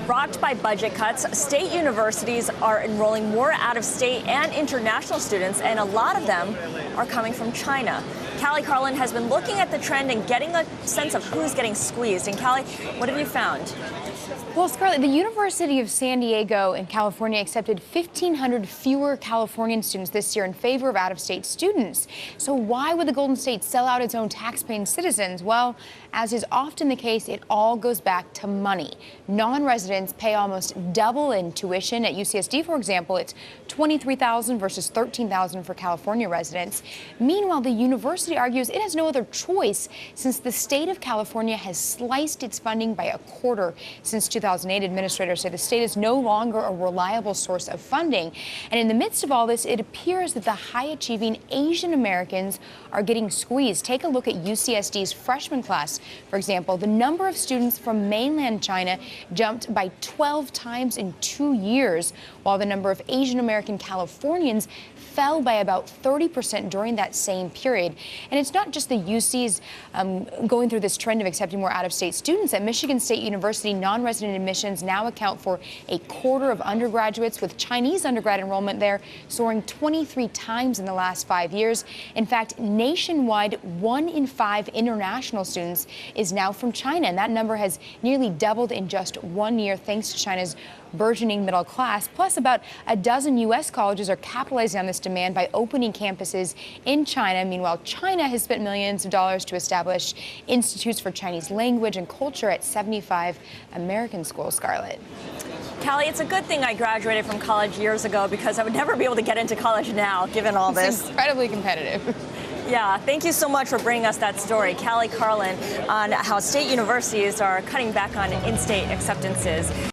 Rocked by budget cuts, state universities are enrolling more out-of-state and international students, and a lot of them are coming from China. Cali Carlin has been looking at the trend and getting a sense of who's getting squeezed. And Cali, what have you found? Well, Scarlett, the University of San Diego in California accepted 1,500 fewer Californian students this year in favor of out-of-state students. So why would the Golden State sell out its own tax-paying citizens? Well, as is often the case, it all goes back to money. Non-residents pay almost double in tuition. At UCSD, for example, it's $23,000 versus $13,000 for California residents. Meanwhile, the university argues it has no other choice since the state of California has sliced its funding by a quarter since 2008. Administrators say the state is no longer a reliable source of funding. And in the midst of all this, it appears that the high-achieving Asian Americans are getting squeezed. Take a look at UCSD's freshman class. For example, the number of students from mainland China jumped by 12 times in 2 years, while the number of Asian American Californians fell by about 30% during that same period. And it's not just the UCs going through this trend of accepting more out-of-state students. At Michigan State University, non-resident admissions now account for a quarter of undergraduates, with Chinese undergrad enrollment there soaring 23 times in the last 5 years. In fact, nationwide, 1 in 5 international students is now from China, and that number has nearly doubled in just 1 year thanks to China's burgeoning middle class. Plus, about a dozen U.S. colleges are capitalizing on this demand by opening campuses in China. Meanwhile, China has spent millions of dollars to establish institutes for Chinese language and culture at 75 American schools. Scarlett. Cali, it's a good thing I graduated from college years ago, because I would never be able to get into college now, given all this. It's incredibly competitive. Yeah, thank you so much for bringing us that story. Cali Carlin on how state universities are cutting back on in-state acceptances.